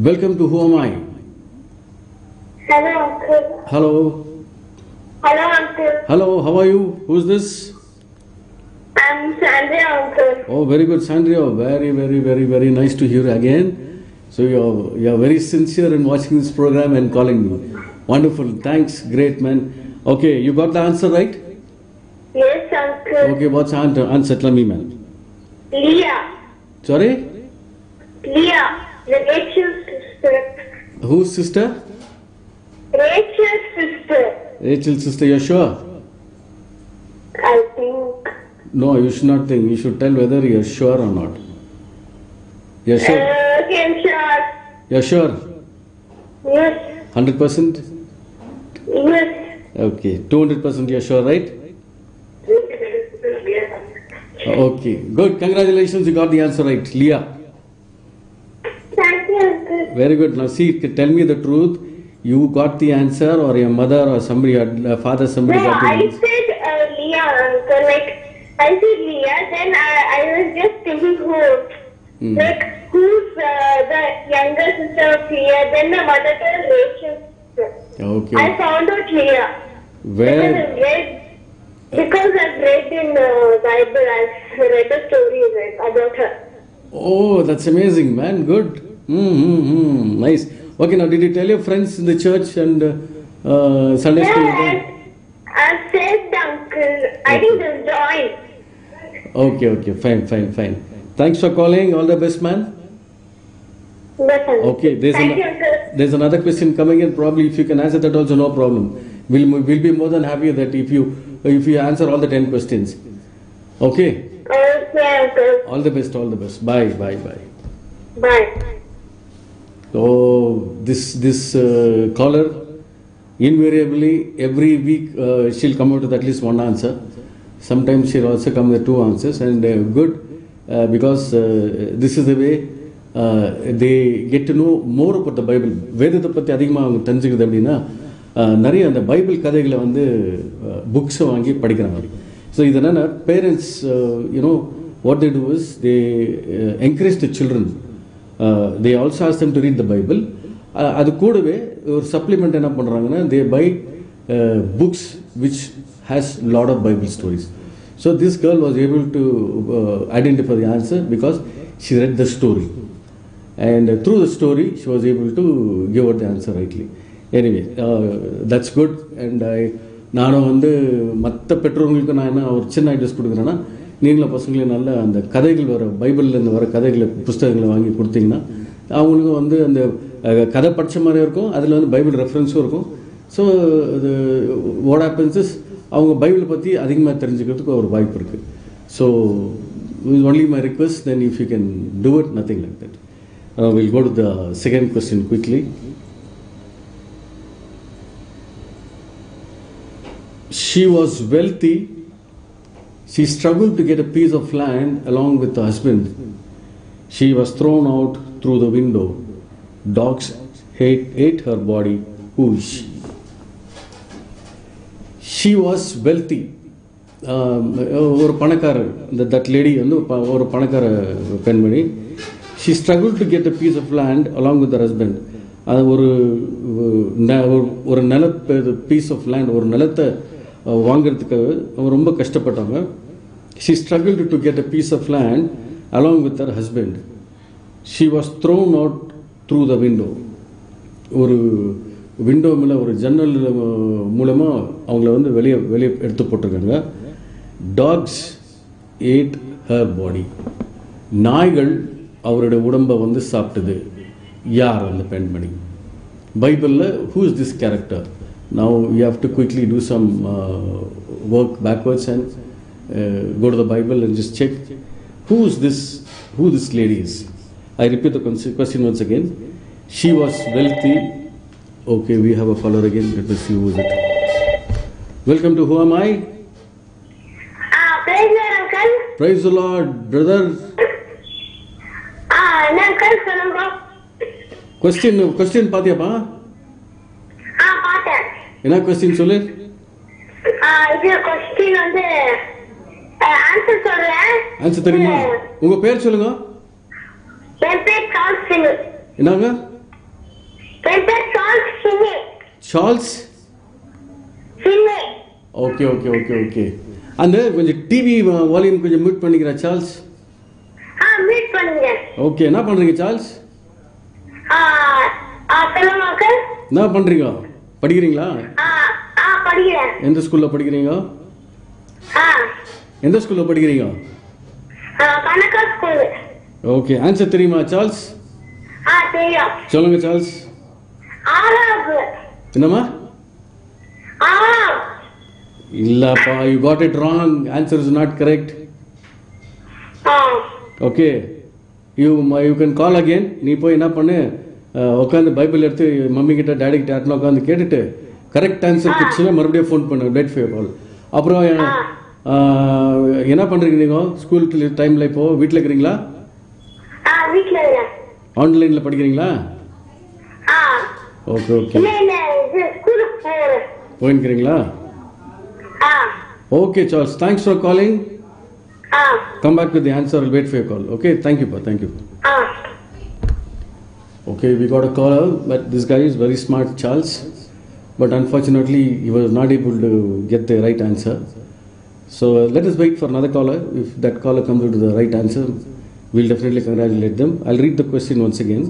Welcome to Who Am I? Hello, Uncle. Hello. Hello, Uncle. Hello, how are you? Who's this? I'm Sandra, Uncle. Oh, very good, Sandria. Very nice to hear you again. So you're very sincere in watching this program and calling me. Wonderful. Thanks. Great, man. Okay, you got the answer right? Yes, Uncle. Okay, what's the answer? Tell me, man. Leah. Sorry? Leah. Rachel's sister. Whose sister? Rachel's sister. Rachel's sister, you're sure? I think. No, you should not think. You should tell whether you're sure or not. You're sure? Okay, I'm sure. You're sure? Yes. 100%? Yes. Okay, 200% you're sure, right? Okay, good. Congratulations, you got the answer right. Leah. Thank you, Uncle. Very good. Now see, tell me the truth. You got the answer or your mother or somebody, your father, somebody No, got the I answer? said Leah, Uncle. I said Leah, then I was just thinking who's the younger sister of Leah, then the mother told Rachel's sister. Okay. I found out Leah. Where? Because I've read in the Bible, I've read the story about her. Oh, that's amazing, man. Good. Nice. Okay, now did you tell your friends in the church and Sunday school? I said, Uncle, I didn't join. Okay, fine. Thanks for calling. All the best, man. Yes, Uncle. Okay, Thank you, Uncle. there's another question coming in. Probably if you can answer that also, no problem. We'll be more than happy that if you answer all the 10 questions. Okay. Okay, Uncle. All the best. Bye. Bye. So this caller, invariably every week she'll come out with at least one answer. Sometimes she'll also come with two answers, and good because this is the way they get to know more about the Bible. வேதத்தை பற்றி அதிகமாக அவங்க தெரிஞ்சுக்கிறது அப்படின்னா நிறைய அந்த Bible கதைகளை வந்து புக்ஸை வாங்கி படிக்கிறாங்க. ஸோ இது என்னென்னா parents what they do is they encourage the children. They also ask them to read the Bible. அது கூடவே ஒரு சப்ளிமெண்ட் என்ன பண்ணுறாங்கன்னா they buy books which has lot of Bible stories. So this girl was able to identify the answer because she read the story, and through the story she was able to give out the answer rightly. Anyway, that's good. And நானும் வந்து மற்ற பெற்றோர்களுக்கு நான் என்ன ஒரு சின்ன ideas கொடுக்குறேன்னா, நீங்களும் பசங்களையும் நல்ல அந்த கதைகள் வர பைபிள்லேருந்து வர கதைகளை புஸ்தகங்களை வாங்கி கொடுத்தீங்கன்னா அவங்களுக்கும் வந்து அந்த கதை படித்த மாதிரி இருக்கும், அதில் வந்து பைபிள் ரெஃபரன்ஸும் இருக்கும். ஸோ அது வாட் ஹேப்பன்ஸ் இஸ் அவங்க பைபிளை பற்றி அதிகமாக தெரிஞ்சுக்கிறதுக்கு ஒரு வாய்ப்பு இருக்குது. So only my request, then if you can do it, nothing like that. Will go to the second question quickly. She was wealthy. She struggled to get a piece of land along with her husband. She was thrown out through the window. Dogs ate her body. Who is she? She was wealthy. ஒரு பணக்காரர், that lady வந்து ஒரு பணக்கார பெண்மணி. She struggled to get a piece of land along with her husband. அது ஒரு நிலத்தை piece of land, ஒரு நிலத்தை வாங்கிறதுக்கு ரொம்ப கஷ்டப்பட்டாங்க. She struggled to get a piece of land along with her husband. She was thrown out through the window. ஒரு window மேலே ஒரு ஜன்னல் மூலமாக அவங்கள வந்து வெளியே எடுத்து போட்டிருக்காங்க. Dogs ate her body. நாய்கள் அவருடைய உடம்பை வந்து சாப்பிட்டது. யார் அந்த பெண்மணி? பைபிளில் who is this character? Now you have to quickly do some work backwards and go to the Bible and just check who this lady is. I repeat the question once again. She was wealthy. Okay, we have a caller again. Let us see who is it. Welcome to Who Am I? Praise the Lord, Uncle. Praise the Lord, brother. Uncle, சொல்லுங்க. Question பாத்தியாப்பா? பார்த்தேன். என்ன question சொல்லு? இது question வந்து answer சொல்றேன். Answer தெரியுமா? உங்க பேர் சொல்லுங்க. என் பேர் கால்சிங். என்னங்க? Peter Charles Finney. Charles. Finney. Okay okay okay okay. அந்த கொஞ்சம் டிவி வால்யூம் கொஞ்சம் மியூட் பண்ணிக்கிறா சார்ல்ஸ். மீட் பண்ணுங்க. ஓகே, என்ன பண்றீங்க சார்ல்ஸ்? சொல்லுங்க அங்கிள். என்ன பண்றீங்க? படிக்கிறீங்களா? படிக்கிறேன். எந்த ஸ்கூல்ல படிக்கிறீங்க? எந்த ஸ்கூல்ல படிக்கிறீங்க? கனகா ஸ்கூல். ஓகே, ஆன்சர் தெரியுமா சார்ல்ஸ்? தெரியும். சொல்லுங்க சார்ல்ஸ். ஆறாவது. என்னம்மா? ஆறாவது. இல்லப்பா, you got it wrong. Answer is not correct. Okay, you can call again. நீ போய் என்ன பண்ணு, உட்காந்து பைபிள் எடுத்து மம்மி கிட்ட டாடி கிட்ட யாருன்னா உட்காந்து கேட்டுட்டு கரெக்ட் ஆன்சர் கிட்ஸ்னா மறுபடியும் ஃபோன் பண்ணு, வெயிட் ஃபார் கால். அப்புறம் என்ன பண்றீங்க நீங்க ஸ்கூல் டைம்ல? இப்போ வீட்டில் இருக்கிறீங்களா? வீட்ல இல்ல. ஆன்லைன்ல படிக்கிறீங்களா? Okay okay. ஸ்கூலுக்கு போறேன். போயிருக்கிறீங்களா? Okay, Charles. Thanks for calling. Come back with the answer. I'll wait for your call. Okay. Thank you, pa. Thank you. Okay, we got a caller, but this guy is very smart, Charles. But unfortunately, he was not able to get the right answer. So let us wait for another caller. If that caller comes with the right answer, we'll definitely congratulate them. I'll read the question once again.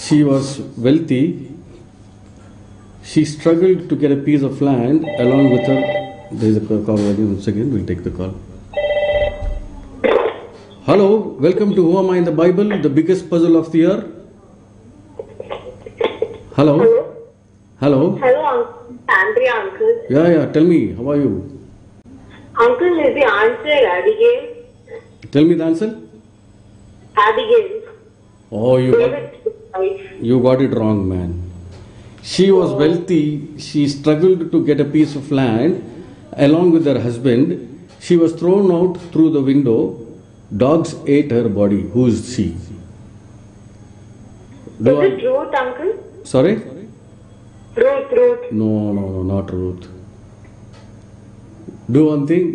She was wealthy. She struggled to get a piece of land along with her. There is a call once again. We'll take the call. Hello, welcome to Who Am I in the Bible, the biggest puzzle of the year. Hello. Hello. Hello, Andrea uncle. Yeah. Tell me, how are you? Uncle, is the answer Abigail? Tell me the answer. Abigail. Oh, you got it wrong, man. She was wealthy. She struggled to get a piece of land along with her husband. She was thrown out through the window. Dogs ate her body. Who is she? Is it Ruth, uncle? Sorry? Ruth. No, not Ruth. Do one thing.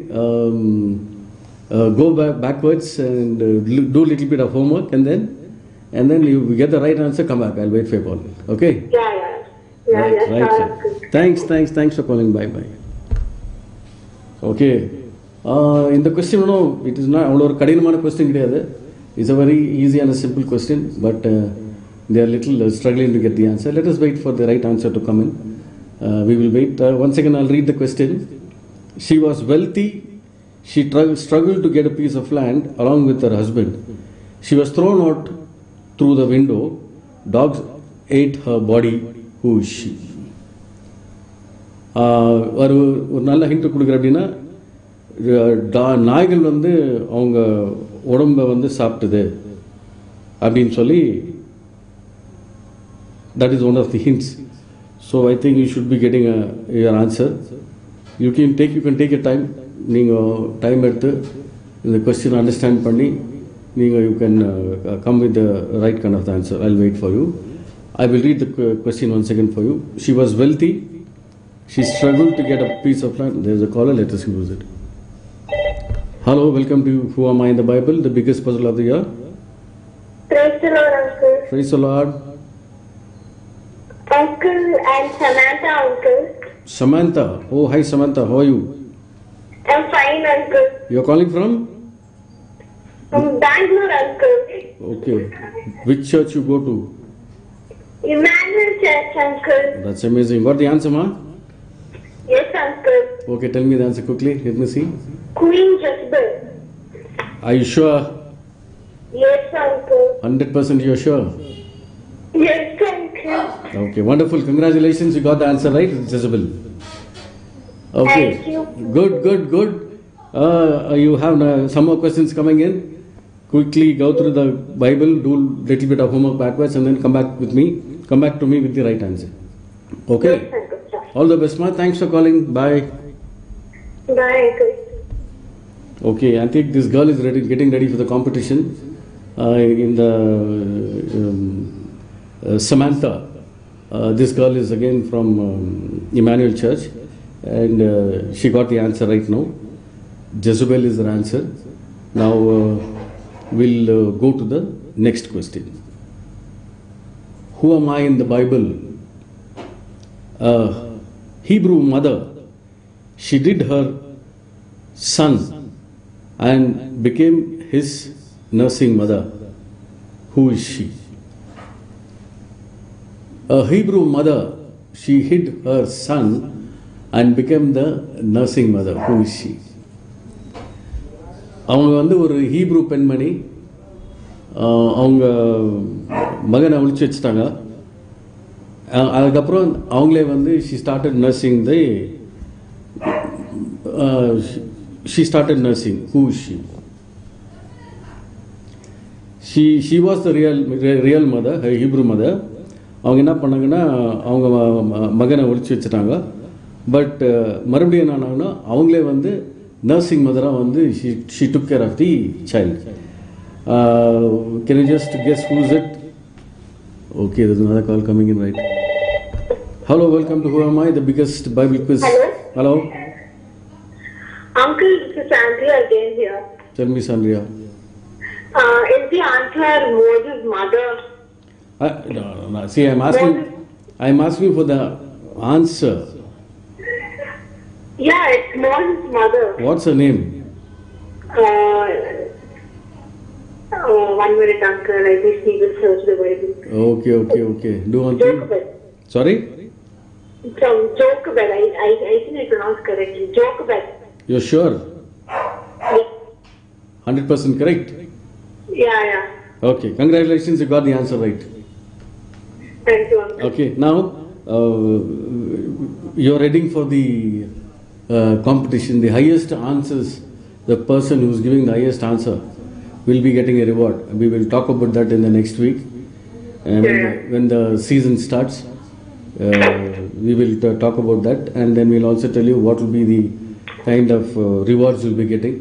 Go backwards and do a little bit of homework, and then you get the right answer. Come back. I'll wait for your call. Okay? Yeah. Right. Thanks for calling. Bye. Okay. In the question, no, it is not a kadinamana question. It's a very easy and a simple question, but they are little struggling to get the answer. Let us wait for the right answer to come in. We will wait. Once again, I'll read the question. She was wealthy. She struggled to get a piece of land along with her husband. She was thrown out through the window. Dogs ate her body. Who is she? ஒரு நல்ல hint கொடுக்குற அப்படின்னா, நாய்கள் வந்து அவங்க உடம்பை வந்து சாப்பிட்டுது அப்படின்னு சொல்லி, that is one of the hints. So I think you should be getting your answer. You can take your time. நீங்கள் டைம் எடுத்து இந்த கொஸ்டின் அண்டர்ஸ்டாண்ட் பண்ணி நீங்கள் you can come with the right kind of the answer. I'll wait for you. I will read the question once again for you. She was wealthy. She struggled to get a piece of land. There is a caller. Let us use it. Hello, welcome to Who Am I in the Bible, the biggest puzzle of the year. Praise the Lord, uncle. Praise the Lord. Uncle and Samantha, uncle. Samantha. Oh, hi Samantha. How are you? I'm fine, uncle. You're calling from? From Bangalore, uncle. Okay. Which church you go to? Emmanuel Church, uncle. That's amazing. Got the answer, ma? Yes, uncle. Okay, tell me the answer quickly. Let me see. Queen Jezebel. Are you sure? Yes, uncle. 100% you're sure? Yes, uncle. Okay, wonderful. Congratulations. You got the answer right. It's Jezebel. Okay. Thank you. Good. You have some more questions coming in. Quickly go through the Bible, do little bit of homework backwards, and then come back to me with the right answer. Okay? Yes, uncle. All the best, ma. Thanks for calling. Bye. Bye, uncle. Okay, I think this girl is getting ready for the competition in the Samantha. This girl is again from Emmanuel Church, and she got the answer right now. Jezebel is her answer. Now we'll go to the next question. who am I in the Bible? Hebrew mother, she did her son and became his nursing mother. Who is she? A Hebrew mother, she hid her son and became the nursing mother. Who is she? அவங்க வந்து ஒரு Hebrew பெண்மணி, அவங்க மகனை ஒழிச்சு வச்சுட்டாங்க. அதுக்கப்புறம் அவங்களே வந்து she started nursing. Who is she? She was the real mother, her Hebrew mother. அவங்க என்ன பண்ணாங்கன்னா அவங்க மகனை ஒழிச்சு வச்சுட்டாங்க. பட் மறுபடியும் என்ன ஆனாங்கன்னா அவங்களே வந்து nursing mother வந்து she took care of the child. Can you just guess who is it? Okay, there's another call coming in, right? Hello, welcome to Who Am I, the biggest Bible quiz. Hello. Hello. Uncle, this is Sandria again here. Tell me, Sandria. Is the answer Moses' mother? No. See, I'm asking for the answer. Yeah, it's Moses' mother. What's her name? One minute, Uncle. I just need to search the Bible. Okay. Do one thing. Jochebed. Sorry? From Jochebed. I think I pronounced correctly. Jochebed. You're sure? Yeah. 100% correct? Yeah. Okay, congratulations, you got the answer right. Thank you, Uncle. Okay, now you're heading for the competition. The highest answers, the person who's giving the highest answer will be getting a reward. We will talk about that in the next week. And when the season starts, we will talk about that, and then we'll also tell you what will be the kind of rewards you'll be getting.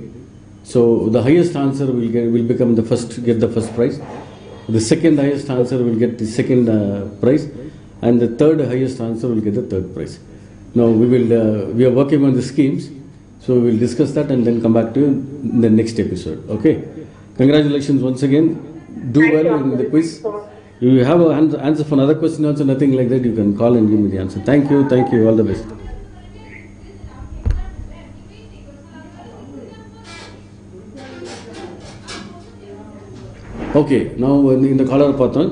So the highest answer will become the first, get the first prize. The second highest answer will get the second prize, and the third highest answer will get the third prize. Now we are working on the schemes, so we will discuss that and then come back to you in the next episode. Okay? Congratulations once again. Do well in the quiz. If you have an answer for another question also, nothing like that, you can call and give me the answer. Thank you. All the best. Okay, now in the caller pattern,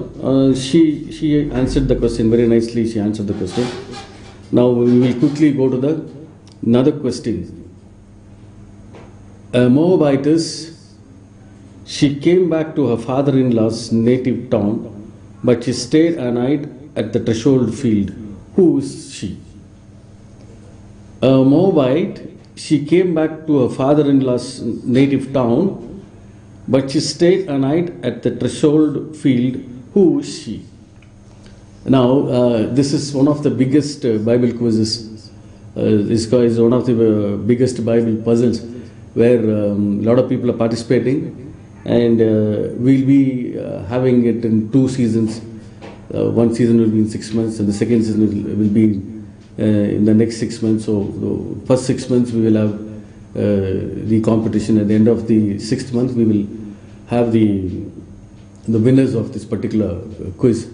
she answered the question very nicely. She answered the question. Now we will quickly go to another question. A Moabitess, she came back to her father-in-law's native town, but she stayed a night at the threshold field. Who is she? A Moabite, she came back to her father-in-law's native town, but she stayed a night at the threshold field. Who is she? Now, this is one of the biggest Bible quizzes. This is one of the biggest Bible puzzles where a lot of people are participating, and we'll be having it in 2 seasons. One season will be in 6 months, and the second season will be in the next 6 months. So, the first 6 months we will have the competition. At the end of the 6th month, we will have the winners of this particular quiz.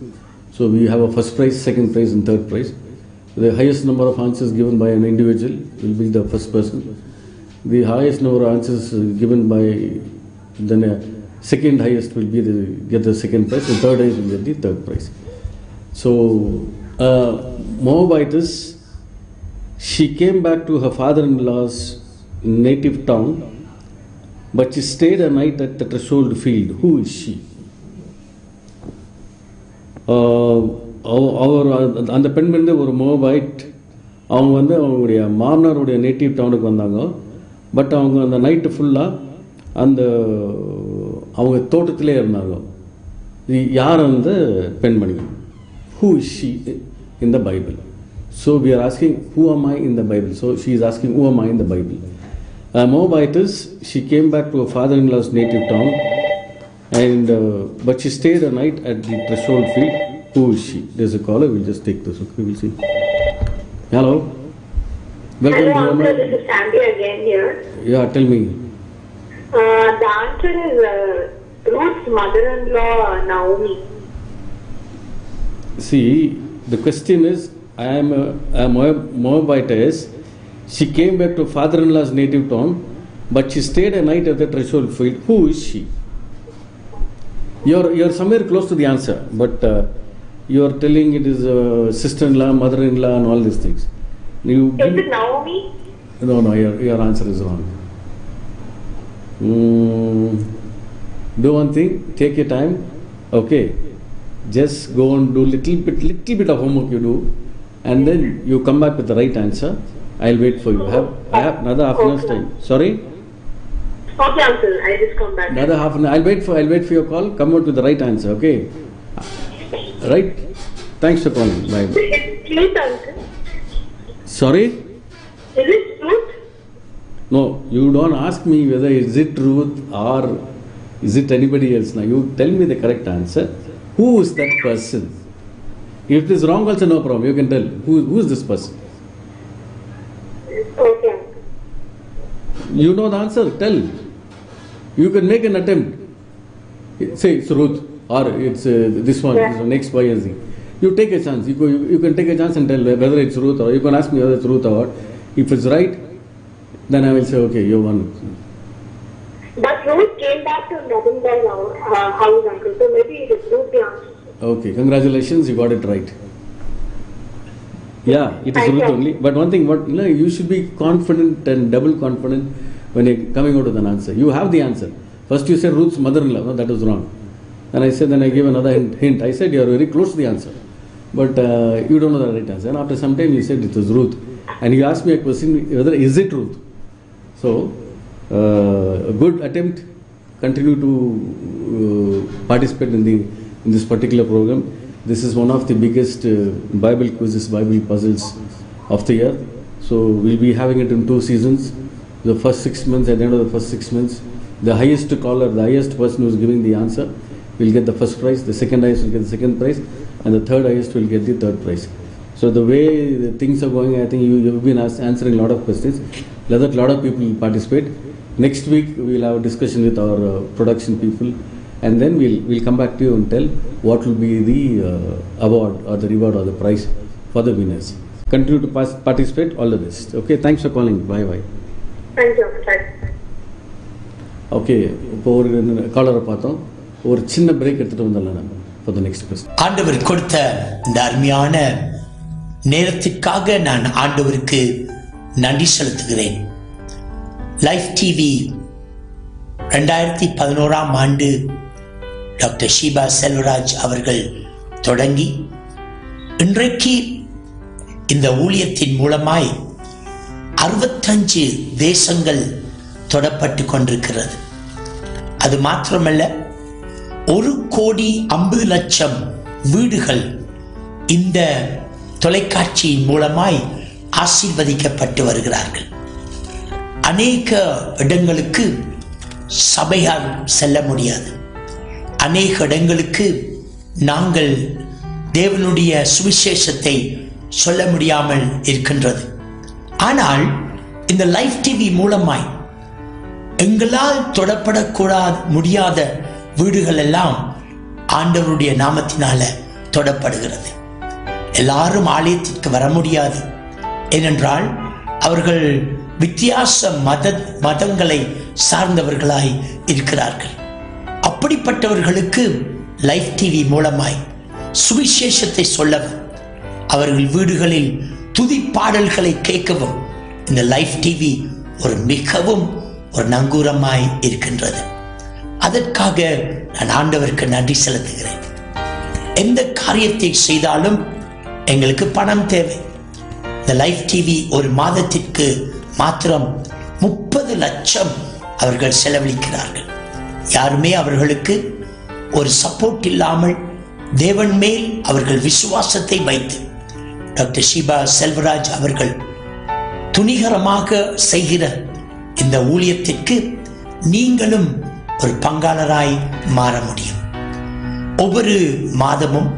So we have a first prize, second prize, and third prize. The highest number of answers given by an individual will be the first person. The highest number of answers given by the second highest will be get the second prize. The third highest will get the third prize. So Moabitess, she came back to her father-in-law's native town, but she stayed a night at the threshold field. Who is she? அவர் அந்த பெண் வந்து ஒரு மோபைட். அவங்க வந்து அவங்களுடைய மாமனாருடைய native டவுனுக்கு வந்தாங்க. But அவங்க அந்த நைட்டு ஃபுல்லாக அவங்க தோட்டத்திலே இருந்தாங்க. யார் அந்த பெண்மணி? Who is she in the Bible? So we are asking, who am I in the Bible? So she is asking, who am I in the Bible? Moabitess, she came back to her father-in-law's native town, and but she stayed a night at the threshold field. Who is she? There's a caller. We'll just take this. Okay, we'll see. Hello. Welcome. Hello, Uncle. This is Sandy again here. Yeah, tell me. The answer is Ruth's mother-in-law, Naomi. See, the question is, I am a Moabitess. She came back to father-in-law's native town, but she stayed a night at the threshold field. Who is she? You're somewhere close to the answer, but you are telling it is sister-in-law, mother-in-law, and all these things. Is it Naomi? No, your answer is wrong. Do one thing, take your time, okay. Just go and do little bit of homework you do, and then you come back with the right answer. I'll wait for you. I have another half an hour's time. Sorry? Okay, uncle. I'll just come back. Another half an hour. I'll wait for your call. Come out with the right answer, okay? Right? Thanks for calling. Bye. Please, uncle. Sorry? Is it truth? No, you don't ask me whether is it truth or is it anybody else. Now you tell me the correct answer. Who is that person? If it is wrong also no problem. You can tell. Who is this person? Okay. You know the answer. Tell. You can make an attempt. Say it's Ruth or it's this one. Yeah. This one, next Y and Z. You take a chance. You can take a chance and tell whether it's Ruth or you can ask me whether it's Ruth or what. If it's right, then I will say okay, you won. But Ruth came back to Nabindar's house, uncle. So maybe it is Ruth the answer. Okay, congratulations, you got it right. Yeah, it is Thank Ruth you. only. But one thing, you should be confident and double confident when you're coming out with an answer. You have the answer. First you said Ruth's mother-in-law. No, that was wrong. Then I gave another hint. I said you are very close to the answer. But you don't know the right answer. And after some time you said it was Ruth. And you asked me a question whether is it Ruth. So, a good attempt. Continue to participate in this particular program. This is one of the biggest Bible quizzes, Bible puzzles of the year. So we'll be having it in 2 seasons. The first 6 months, at the end of the first 6 months, the highest caller, the highest person who is giving the answer will get the first prize, the second highest will get the second prize, and the third highest will get the third prize. So the way the things are going, I think you've been answering a lot of questions. Let a lot of people will participate. Next week we will have a discussion with our production people, and then we'll come back to you and tell what will be the award or the reward or the prize for the winners. Continue to participate. All the best. Okay, thanks for calling. Bye bye. Thank you. Bye. Okay, இப்போ ஒரு காலரை பார்த்தோம். ஒரு சின்ன break எடுத்துட்டு வந்துடலாம் நம்ம for the next question. ஆண்டவர் கொடுத்த இந்த அருமையான நேரத்திற்காக நான் ஆண்டவருக்கு நன்றி செலுத்துகிறேன். லைஃப் டிவி 2011ஆம் ஆண்டு டாக்டர் ஷீபா செல்வராஜ் அவர்கள் தொடங்கி இன்றைக்கு இந்த ஊழியத்தின் மூலமாய் 65 தேசங்கள் தொடப்பட்டு கொண்டிருக்கிறது. அது மாத்திரமல்ல, 1,50,00,000 வீடுகள் இந்த தொலைக்காட்சியின் மூலமாய் ஆசீர்வதிக்கப்பட்டு வருகிறார்கள். அநேக இடங்களுக்கு சபையால் செல்ல முடியாது. அநேக இடங்களுக்கு நாங்கள் தேவனுடைய சுவிசேஷத்தை சொல்ல முடியாமல் இருக்கின்றது. ஆனால் இந்த லைஃப் டிவி மூலமாய் எங்களால் தொடப்படக்கூடாத முடியாத வீடுகள் எல்லாம் ஆண்டவருடைய நாமத்தினால தொடப்படுகிறது. எல்லாரும் ஆலயத்திற்கு வர முடியாது. ஏனென்றால் அவர்கள் வித்தியாச மதங்களை சார்ந்தவர்களாய் இருக்கிறார்கள். அப்படிப்பட்டவர்களுக்கு லைஃப் டிவி மூலமாய் சுவிசேஷத்தை சொல்லவும், அவர்கள் வீடுகளில் துதி பாடல்களை கேட்கவும் இந்த லைஃப் டிவி மிகவும் ஒரு நங்கூரமாய் இருக்கின்றது. அதற்காக நான் ஆண்டவருக்கு நன்றி செலுத்துகிறேன். எந்த காரியத்தை செய்தாலும் எங்களுக்கு பணம் தேவை. இந்த லைஃப் டிவி ஒரு மாதத்திற்கு மாத்திரம் 30 லட்சம் அவர்கள் செலவழிக்கிறார்கள். யாருமே அவர்களுக்கு ஒரு சப்போர்ட் இல்லாமல் தேவன் மேல் அவர்கள் விசுவாசத்தை வைத்து டாக்டர் ஷீபா செல்வராஜ் அவர்கள் துணிகரமாக செய்கிற இந்த ஊழியத்திற்கு நீங்களும் ஒரு பங்காளராய் மாற முடியும். ஒவ்வொரு மாதமும்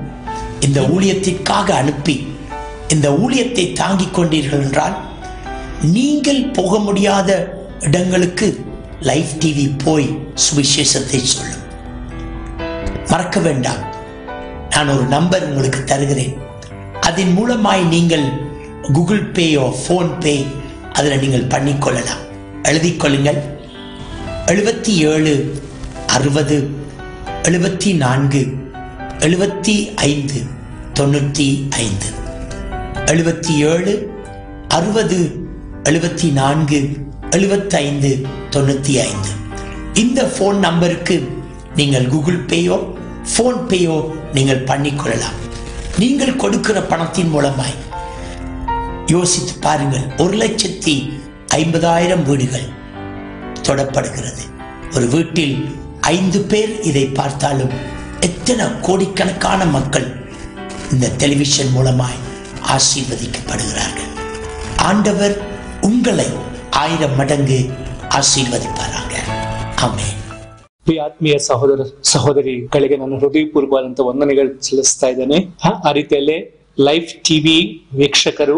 இந்த ஊழியத்திற்காக அனுப்பி இந்த ஊழியத்தை தாங்கிக் கொண்டீர்கள் என்றால், நீங்கள் போக முடியாத இடங்களுக்கு லைஃப் டிவி போய் சுவிசேஷத்தை சொல்லும். மறக்க வேண்டாம், நான் ஒரு நம்பர் உங்களுக்கு தருகிறேன். அதன் மூலமாய் நீங்கள் கூகுள் பேயோ ஃபோன்பே அதில் நீங்கள் பண்ணிக்கொள்ளலாம். எழுதிக் கொள்ளுங்கள். 77 60 74 75 95 77 60 74 75 95. இந்த ஃபோன் நம்பருக்கு நீங்கள் கூகுள் பேயோ ஃபோன்பேயோ நீங்கள் பண்ணிக்கொள்ளலாம். நீங்கள் கொடுக்கிற பணத்தின் மூலமாய் யோசித்து பாருங்கள், 1,50,000 வீடுகள் தொடப்படுகிறது. ஒரு வீட்டில் 5 பேர் இதை பார்த்தாலும் எத்தனை கோடிக்கணக்கான மக்கள் இந்த டெலிவிஷன் மூலமாய் ஆசீர்வதிக்கப்படுகிறார்கள். ஆண்டவர் உங்களை 1000 மடங்கு ஆசீர்வதிப்பாராக. ಆಮೇನ್. ಆತ್ಮೀಯ ಸಹೋದರ ಸಹೋದರಿಗಳಿಗೆ ನನ್ನ ಹೃದಯಪೂರ್ವಕವಾದಂತಹ ವಂದನೆಗಳು ಸಲ್ಲಿಸ್ತಾ ಇದ್ದೇನೆ. ಆ ರೀತಿಯಲ್ಲೇ ಲೈಫ್ ಟಿವಿ ವೀಕ್ಷಕರು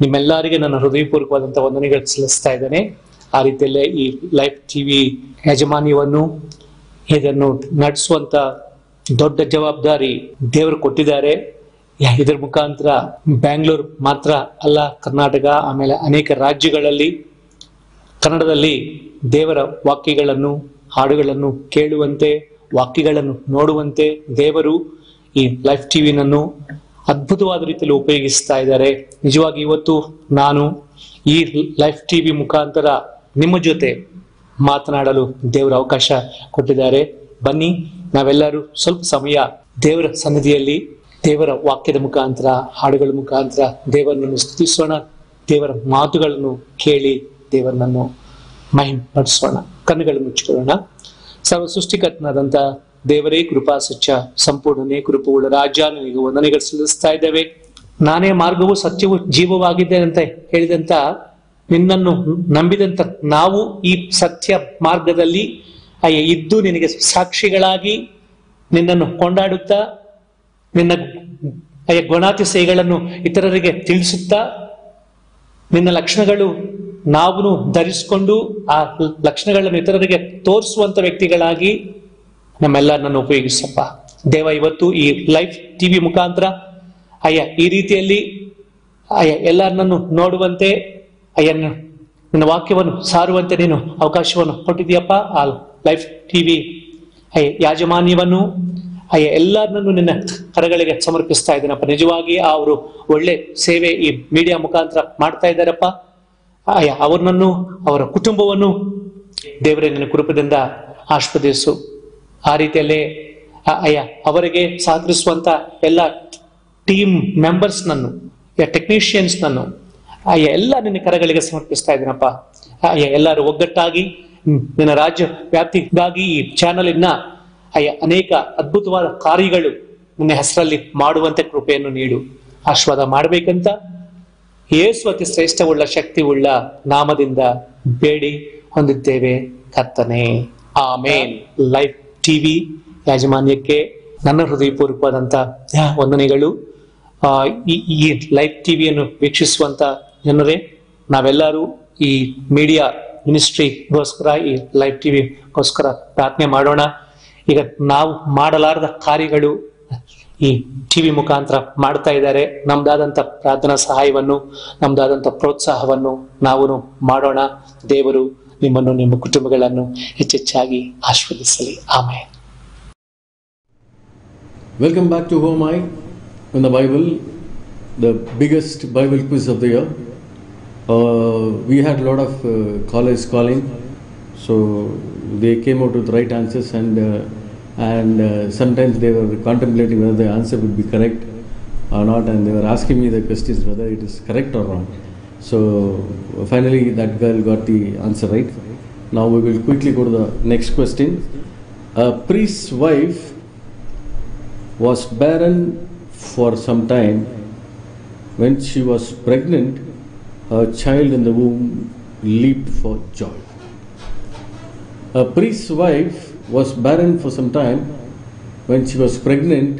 ನಿಮ್ಮೆಲ್ಲರಿಗೆ ನನ್ನ ಹೃದಯಪೂರ್ವಕವಾದಂತಹ ವಂದನೆಗಳು ಸಲ್ಲಿಸ್ತಾ ಇದ್ದೇನೆ. ಆ ರೀತಿಯಲ್ಲೇ ಈ ಲೈಫ್ ಟಿವಿ ಯಾಜಮಾನ್ಯವನ್ನು ಇದನ್ನು ನಡೆಸುವಂತ ದೊಡ್ಡ ಜವಾಬ್ದಾರಿ ದೇವರು ಕೊಟ್ಟಿದ್ದಾರೆ. ಇದರ ಮುಖಾಂತರ ಬ್ಯಾಂಗ್ಳೂರ್ ಮಾತ್ರ ಅಲ್ಲ, ಕರ್ನಾಟಕ ಆಮೇಲೆ ಅನೇಕ ರಾಜ್ಯಗಳಲ್ಲಿ ಕನ್ನಡದಲ್ಲಿ ದೇವರ ವಾಕ್ಯಗಳನ್ನು ಹಾಡುಗಳನ್ನು ಕೇಳುವಂತೆ, ವಾಕ್ಯಗಳನ್ನು ನೋಡುವಂತೆ ದೇವರು ಈ ಲೈಫ್ ಟಿವಿನನ್ನು ಅದ್ಭುತವಾದ ರೀತಿಯಲ್ಲಿ ಉಪಯೋಗಿಸ್ತಾ ಇದ್ದಾರೆ. ನಿಜವಾಗಿ ಇವತ್ತು ನಾನು ಈ ಲೈಫ್ ಟಿವಿ ಮುಖಾಂತರ ನಿಮ್ಮ ಜೊತೆ ಮಾತನಾಡಲು ದೇವರ ಅವಕಾಶ ಕೊಟ್ಟಿದ್ದಾರೆ. ಬನ್ನಿ, ನಾವೆಲ್ಲರೂ ಸ್ವಲ್ಪ ಸಮಯ ದೇವರ ಸನ್ನಿಧಿಯಲ್ಲಿ ದೇವರ ವಾಕ್ಯದ ಮುಖಾಂತರ, ಹಾಡುಗಳ ಮುಖಾಂತರ ದೇವರನ್ನು ಸ್ತುತಿಸೋಣ. ದೇವರ ಮಾತುಗಳನ್ನು ಕೇಳಿ ದೇವರನ್ನು ಮಹಿಮೆಪಡಿಸೋಣ. ಕಣ್ಣುಗಳನ್ನು ಮುಚ್ಚಿಕೊಳ್ಳೋಣ. ಸರ್ವ ಸೃಷ್ಟಿಕರ್ತನಾದಂತ ದೇವರೇ, ಕೃಪಾ ಸತ್ಯ ಸಂಪೂರ್ಣನೇ, ಕೃಪವುಳ್ಳ ರಾಜ, ನನಗೆ ವಂದನೆಗಳು ಸಲ್ಲಿಸ್ತಾ ಇದ್ದೇವೆ. ನಾನೇ ಮಾರ್ಗವು ಸತ್ಯವು ಜೀವವಾಗಿದ್ದೇನೆ ಅಂತ ಹೇಳಿದಂತ ನಿನ್ನನ್ನು ನಂಬಿದಂತ ನಾವು ಈ ಸತ್ಯ ಮಾರ್ಗದಲ್ಲಿ ಇದ್ದು ನಿನಗೆ ಸಾಕ್ಷಿಗಳಾಗಿ ನಿನ್ನನ್ನು ಕೊಂಡಾಡುತ್ತಾ ನಿನ್ನ ಗುಣಾತಿಶಯಗಳನ್ನು ಇತರರಿಗೆ ತಿಳಿಸುತ್ತಾ ನಿನ್ನ ಲಕ್ಷಣಗಳು ನಾವು ಧರಿಸಿಕೊಂಡು ಆ ಲಕ್ಷಣಗಳನ್ನು ಇತರರಿಗೆ ತೋರಿಸುವಂತ ವ್ಯಕ್ತಿಗಳಾಗಿ ನಮ್ಮೆಲ್ಲರನ್ನು ಉಪಯೋಗಿಸಪ್ಪ ದೇವ. ಇವತ್ತು ಈ ಲೈಫ್ ಟಿವಿ ಮುಖಾಂತರ ಈ ರೀತಿಯಲ್ಲಿ ಎಲ್ಲರನ್ನೂ ನೋಡುವಂತೆ ನಿನ್ನ ವಾಕ್ಯವನ್ನು ಸಾರುವಂತೆ ನೀನು ಅವಕಾಶವನ್ನು ಕೊಟ್ಟಿದೀಯಪ್ಪ. ಆ ಲೈಫ್ ಟಿವಿ ಯಾಜಮಾನ್ಯವನ್ನು ಎಲ್ಲರನ್ನೂ ನಿನ್ನ ಕರಗಳಿಗೆ ಸಮರ್ಪಿಸ್ತಾ ಇದ್ದೀನಪ್ಪ. ನಿಜವಾಗಿ ಅವರು ಒಳ್ಳೆ ಸೇವೆ ಈ ಮೀಡಿಯಾ ಮುಖಾಂತರ ಮಾಡ್ತಾ ಇದ್ದಾರಪ್ಪ. ಅವ್ರನ್ನೂ ಅವರ ಕುಟುಂಬವನ್ನು ದೇವರೇ ನಿನ್ನ ಕೃಪದಿಂದ ಆಶೀರ್ವದಿಸು. ಆ ರೀತಿಯಲ್ಲೇ ಅವರಿಗೆ ಸಹಕರಿಸುವಂತ ಎಲ್ಲ ಟೀಮ್ ಮೆಂಬರ್ಸ್ನನ್ನು, ಟೆಕ್ನಿಷಿಯನ್ಸ್ನನ್ನು ಎಲ್ಲ ನಿನ್ನ ಕರಗಳಿಗೆ ಸಮರ್ಪಿಸ್ತಾ ಇದ್ದೀನಪ್ಪ. ಎಲ್ಲರೂ ಒಗ್ಗಟ್ಟಾಗಿ ನಿನ್ನ ರಾಜ್ಯ ವ್ಯಾಪ್ತಿಗಾಗಿ ಈ ಚಾನಲಿನ ಅನೇಕ ಅದ್ಭುತವಾದ ಕಾರ್ಯಗಳು ನಿನ್ನ ಹೆಸರಲ್ಲಿ ಮಾಡುವಂತೆ ಕೃಪೆಯನ್ನು ನೀಡು. ಆಶೀರ್ವಾದ ಮಾಡಬೇಕಂತ ಯೇಸು ಅತಿ ಶ್ರೇಷ್ಠವುಳ್ಳ ಶಕ್ತಿವುಳ್ಳ ನಾಮದಿಂದ ಬೇಡಿ ಹೊಂದಿದ್ದೇವೆ ಕರ್ತನೇ, ಆಮೇನ್. ಲೈಫ್ ಟಿವಿ ಯಾಜಮಾನ್ಯಕ್ಕೆ ನನ್ನ ಹೃದಯಪೂರ್ವಕವಾದಂತ ವಂದನೆಗಳು. ಈ ಲೈಫ್ ಟಿವಿಯನ್ನು ವೀಕ್ಷಿಸುವಂತ ಜನರೇ, ನಾವೆಲ್ಲರೂ ಈ ಮೀಡಿಯಾ ಮಿನಿಸ್ಟ್ರಿಗೋಸ್ಕರ, ಈ ಲೈಫ್ ಟಿವಿಗೋಸ್ಕರ ಪ್ರಾರ್ಥನೆ ಮಾಡೋಣ. ಈಗ ನಾವು ಮಾಡಲಾರದ ಕಾರ್ಯಗಳು ಈ ಟಿವಿ ಮುಖಾಂತರ ಮಾಡ್ತಾ ಇದ್ದಾರೆ. ನಮ್ದಾದಂತ ಪ್ರಾರ್ಥನಾ ಸಹಾಯವನ್ನು, ನಮ್ದಾದಂತ ಪ್ರೋತ್ಸಾಹವನ್ನು ನಾವು ಮಾಡೋಣ. ದೇವರು ನಿಮ್ಮನ್ನು, ನಿಮ್ಮ ಕುಟುಂಬಗಳನ್ನು ಹೆಚ್ಚೆಚ್ಚಾಗಿ ಆಶೀರ್ವದಿಸಲಿ. ಆಮೇಲೆ Welcome back to Who Am I? In the Bible, the biggest Bible quiz of the year. We had a lot of callers calling, so they came out with right answers, and sometimes they were contemplating whether the answer would be correct or not, and they were asking me the questions whether it is correct or wrong. So finally that girl got the answer right. Now we will quickly go to the next question. A priest's wife was barren for some time. When she was pregnant, her child in the womb leaped for joy. A priest's wife was barren for some time. When she was pregnant,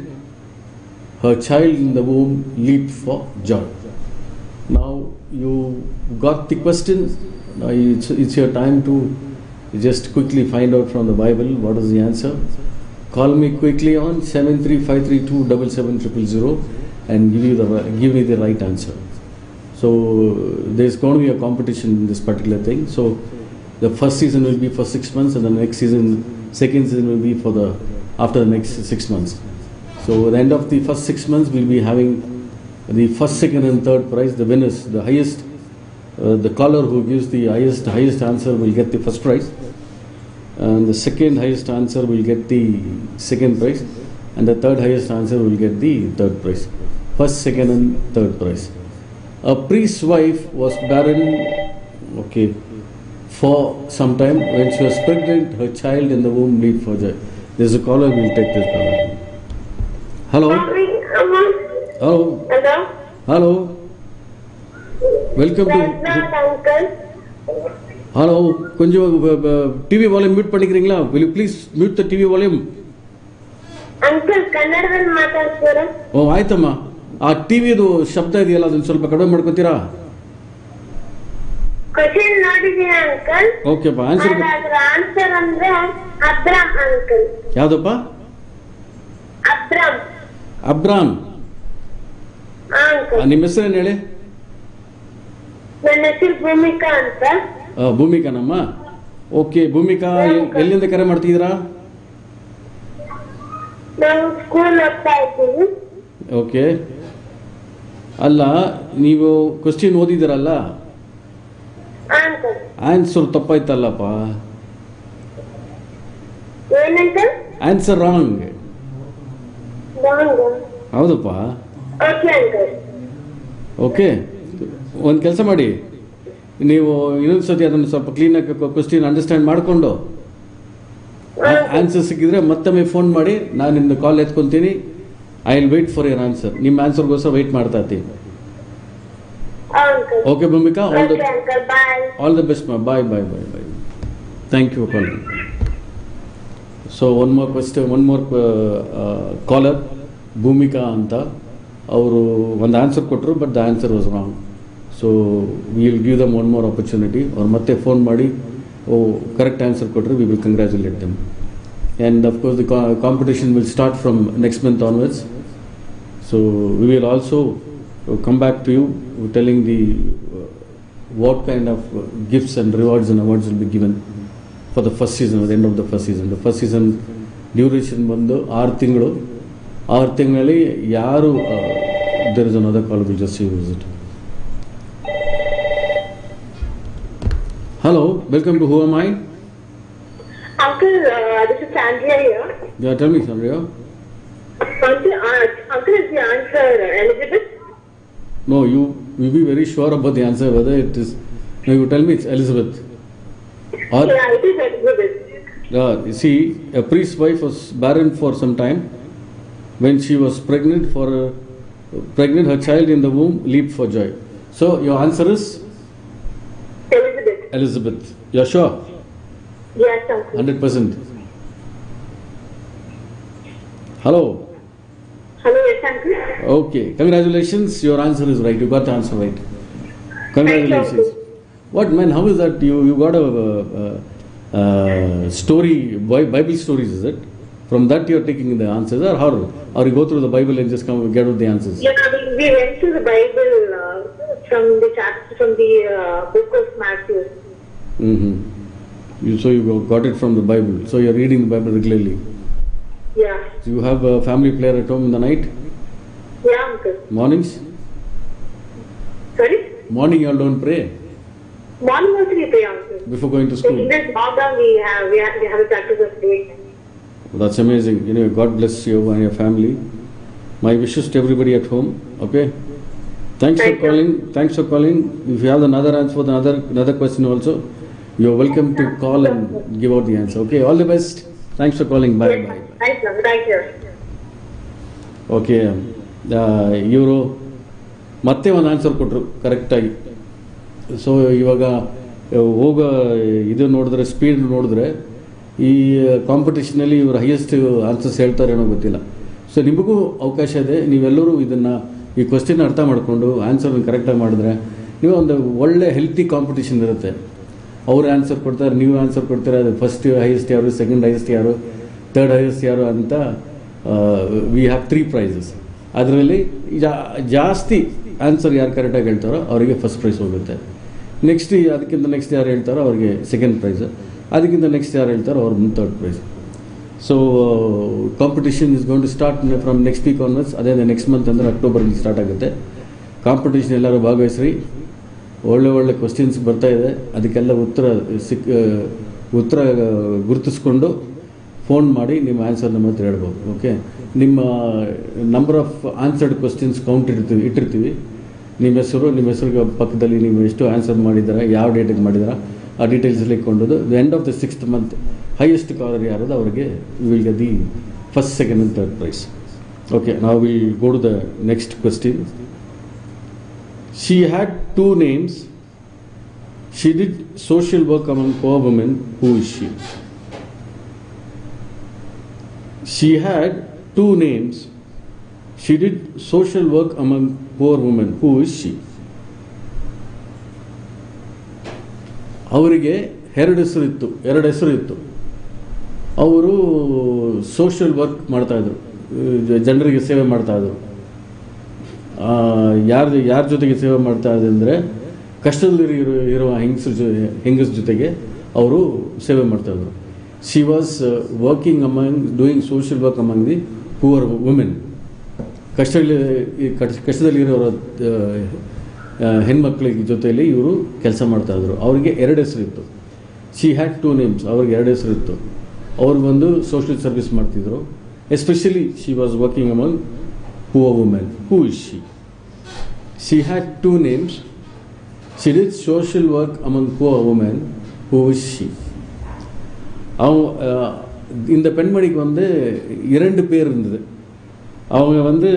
her child in the womb leaped for joy. Now you got the question. Now it's your time to just quickly find out from the Bible what is the answer. call me quickly on 735327700 and give me the right answer. So there's going to be a competition in this particular thing. So the first season will be for 6 months, and the next season, second season will be for after the next 6 months. So at the end of the first 6 months, we'll be having the first, second, and third prize. The winners, the highest, the caller who gives the highest answer will get the first prize, and the second highest answer will get the second prize, and the third highest answer will get the third prize. First, second, and third prize. A priest's wife was barren, for some time. When she was pregnant, her child in the womb leaped for joy. There's a caller, we'll take this caller. Hello? Hello? Hello? Hello? Welcome to... Uncle. Hello? கொஞ்சம் TV volume mute பண்ணிக்கிறீங்களா? Will you please mute the TV volume? Uncle, ಕನ್ನಡದಲ್ಲಿ ಮಾತಾಡ್ತೀರಾ? ಓ ಆಯ್ತಮ್ಮ. ಆ ಟಿವಿದು ಶಬ್ದ ಇದೆಯಲ್ಲ ಅದನ್ನ ಸ್ವಲ್ಪ ಕಡಿಮೆ ಮಾಡ್ಕೊತೀರಾ? ಕ್ವೆಶ್ಚನ್ ನೋಡಿದೀನಿ ಅಂಕಲ್. ಓಕೆಪ್ಪ, ಆನ್ಸರ್ ಅಂದ್ರೆ ಅಬ್ರಾಮ್ ಅಂಕಲ್. ಯಾವ್ದಪ್ಪ? ಅಬ್ರಾಮ್. ನಿಮ್ಮ ಹೆಸರೇನು ಹೇಳಿ? ನನ್ನ ಹೆಸರು ಭೂಮಿಕಾ ಅಂತ. ಭೂಮಿಕಾನಮ್ಮ. ಓಕೆ ಭೂಮಿಕಾ, ಎಲ್ಲಿಂದ ಕರೆ ಮಾಡ್ತಿದ್ದೀರಾ? ನಾವು ಸ್ಕೂಲ್ ಹೋಗ್ತಾ ಇದ್ದೀವಿ. ಓಕೆ, ಅಲ್ಲ ನೀವು ಕ್ವಶ್ಚನ್ ಓದಿದಿರಲ್ಲ, ಆನ್ಸರ್ ತಪ್ಪಾಯ್ತಲ್ಲಪ್ಪ. Answer wrong. ಹೌದಪ್ಪ. ಓಕೆ, ಒಂದು ಕೆಲಸ ಮಾಡಿ, ನೀವು ಇನ್ನೊಂದು ಸತಿ ಅದನ್ನು ಸ್ವಲ್ಪ ಕ್ಲೀನಾಗಿ ಕ್ವಶ್ಚನ್ ಅಂಡರ್ಸ್ಟ್ಯಾಂಡ್ ಮಾಡಿಕೊಂಡು ಆನ್ಸರ್ ಸಿಕ್ಕಿದ್ರೆ ಮತ್ತೊಮ್ಮೆ ಫೋನ್ ಮಾಡಿ, ನಾನು ನಿಮ್ಮದು ಕಾಲ್ ಎತ್ಕೊತೀನಿ. I will wait for your answer. ನಿಮ್ಮ ಆನ್ಸರ್ಗೋಸ್ಕರ ವೆಯ್ಟ್ ಮಾಡ್ತಾ ಇರ್ತೀನಿ. Okay Bhoomika, all the best ಮಾ. Bye bye bye bye. Thank you for calling. So one more caller Bhoomika ಅಂತ, ಅವರು ಒಂದು ಆನ್ಸರ್ ಕೊಟ್ಟರು, but the answer was wrong. So we will give them one more opportunity. ಅವ್ರು ಮತ್ತೆ phone ಮಾಡಿ correct answer ಕೊಟ್ಟರೆ we will congratulate them. And of course the competition will start from next month onwards. So we will also come back to you telling the what kind of gifts and rewards and awards will be given for the first season, at the end of the first season. The first season duration ಬಂದು 6 ತಿಂಗಳು. 6 ತಿಂಗಳಲ್ಲಿ ಯಾರು there is another call, will just use it. Hello, welcome to Who Am I? Uncle, this is Sandhya here. Yeah, tell me, Sandhya. Uncle, is the answer Elizabeth? No, you be very sure about the answer, whether it is... No, you tell me it's Elizabeth. Or, yeah, it is Elizabeth. You see, a priest's wife was barren for some time. When she was pregnant, her child in the womb leaped for joy. So, your answer is? Elizabeth. Elizabeth. You're sure? Yes, uncle. 100%. Hello. Hello, yes, uncle. Okay, congratulations. Your answer is right. You got the answer right. Congratulations. What, man? How is that? You got a story, Bible stories, is it? From that you are taking the answers, or you go through the Bible and just come get out the answers? Yeah, we went to the Bible from the book of Matthew. Mm-hmm. So you got it from the Bible. So you are reading the Bible regularly. Yeah. So you have a family prayer at home in the night? Yeah, uncle. Mornings? Sorry? Morning you all don't pray? Morning also we pray, uncle. Before going to school? In this lockdown we have a practice of doing it. That's amazing. God bless you and your family. My wishes to everybody at home. Okay? Thanks for calling. If you have another answer for another question also, you are welcome to call and give out the answer. Okay, all the best. Thanks for calling. Bye. Yes, bye. Thank you. Okay, ಇವರು ಮತ್ತೆ ಒಂದು answer ಕೊಟ್ಟರು ಕರೆಕ್ಟಾಗಿ. So ಇವಾಗ ಹೋಗೋ ಇದು ನೋಡಿದ್ರೆ, speed ನೋಡಿದ್ರೆ, ಈ ಕಾಂಪಿಟೇಷನಲ್ಲಿ ಇವರು ಹೈಯೆಸ್ಟ್ ಆನ್ಸರ್ಸ್ ಹೇಳ್ತಾರೇನೋ ಗೊತ್ತಿಲ್ಲ. ಸೊ ನಿಮಗೂ ಅವಕಾಶ ಇದೆ. ನೀವೆಲ್ಲರೂ ಈ ಕ್ವಶನ್ ಅರ್ಥ ಮಾಡಿಕೊಂಡು ಆನ್ಸರ್ನ ಕರೆಕ್ಟಾಗಿ ಮಾಡಿದ್ರೆ ನೀವು ಒಂದು ಒಳ್ಳೆ ಹೆಲ್ತಿ ಕಾಂಪಿಟೇಷನ್ ಇರುತ್ತೆ. ಅವ್ರು ಆನ್ಸರ್ ಕೊಡ್ತಾರೆ, ನೀವು ಆನ್ಸರ್ ಕೊಡ್ತೀರಾ. ಅದು ಫಸ್ಟ್ ಹೈಯೆಸ್ಟ್ ಯಾರು, ಸೆಕೆಂಡ್ ಹೈಯೆಸ್ಟ್ ಯಾರು, ಥರ್ಡ್ ಹೈಯೆಸ್ಟ್ ಯಾರು ಅಂತ ವಿ ಹ್ಯಾವ್ 3 prizes. ಅದರಲ್ಲಿ ಜಾಸ್ತಿ ಆನ್ಸರ್ ಯಾರು ಕರೆಕ್ಟಾಗಿ ಹೇಳ್ತಾರೋ ಅವರಿಗೆ ಫಸ್ಟ್ ಪ್ರೈಸ್ ಹೋಗುತ್ತೆ. ನೆಕ್ಸ್ಟ್ ಅದಕ್ಕಿಂತ ನೆಕ್ಸ್ಟ್ ಯಾರು ಹೇಳ್ತಾರೋ ಅವ್ರಿಗೆ ಸೆಕೆಂಡ್ ಪ್ರೈಸ್, ಅದಕ್ಕಿಂತ ನೆಕ್ಸ್ಟ್ ಯಾರು ಹೇಳ್ತಾರೋ ಅವ್ರಿಗೆ third prize. So competition is going to start from next week onwards. ಅದೇ ನೆಕ್ಸ್ಟ್ ಮಂತ್ ಅಂದರೆ ಅಕ್ಟೋಬರಲ್ಲಿ ಸ್ಟಾರ್ಟ್ ಆಗುತ್ತೆ. ಕಾಂಪಿಟೇಷನ್ ಎಲ್ಲರೂ ಭಾಗವಹಿಸ್ರಿ. ಒಳ್ಳೆ ಕ್ವಶನ್ಸ್ ಬರ್ತಾ ಇದೆ, ಅದಕ್ಕೆಲ್ಲ ಉತ್ತರ ಗುರುತಿಸ್ಕೊಂಡು ಫೋನ್ ಮಾಡಿ ನಿಮ್ಮ ಆನ್ಸರ್ ನಮ್ಮ ಹತ್ರ ಹೇಳ್ಬೋದು. ಓಕೆ, ನಿಮ್ಮ number of answered questions count ಇಟ್ಟಿರ್ತೀವಿ. ನಿಮ್ಮ ಹೆಸರಿಗೆ ಪಕ್ಕದಲ್ಲಿ ನೀವು ಎಷ್ಟು ಆನ್ಸರ್ ಮಾಡಿದ್ದೀರಾ, ಯಾವ ಡೇಟಿಗೆ ಮಾಡಿದ್ದೀರಾ ಆ ಡೀಟೇಲ್ಸ್ ಎಲ್ಲ ಇಟ್ಕೊಂಡದ್ದು. The end of the 6th month highest caller ಯಾರದು ಅವರಿಗೆ will get the first, second and third prize. Okay, ನಾವು will go to the next question. She had 2 names. She did social work among poor women. Who is she? She had 2 names. She did social work among poor women. Who is she? ಅವರಿಗೆ 2 ಹೆಸರು ಇತ್ತು. ಅವರು social work ಮಾಡ್ತಾಯಿದ್ರು, ಜನರಿಗೆ ಸೇವೆ ಮಾಡ್ತಾಯಿದ್ರು. ಯಾರ ಜೊತೆಗೆ ಸೇವೆ ಮಾಡ್ತಾ ಇದೆ ಅಂದರೆ ಕಷ್ಟದಲ್ಲಿ ಇರುವ ಹೆಂಗಸ್ ಜೊತೆಗೆ ಅವರು ಸೇವೆ ಮಾಡ್ತಾಯಿದ್ರು. She was working doing social work among the poor women. ಕಷ್ಟದಲ್ಲಿರೋರ ಹೆಣ್ಮಕ್ಳಿಗೆ ಜೊತೆಯಲ್ಲಿ ಇವರು ಕೆಲಸ ಮಾಡ್ತಾಯಿದ್ರು. ಅವರಿಗೆ 2 ಹೆಸರಿತ್ತು. She had 2 names. ಅವ್ರಿಗೆ 2 ಹೆಸರಿತ್ತು. ಅವ್ರು ಬಂದು ಸೋಷಿಯಲ್ ಸರ್ವಿಸ್ ಮಾಡ್ತಿದ್ರು. Especially she was working among poor women. Who is she? She had 2 names. She did social work among poor women. Who is she? இந்த பெண்மணிக்கு வந்து 2 பேர் இருந்தது. அவங்க வந்து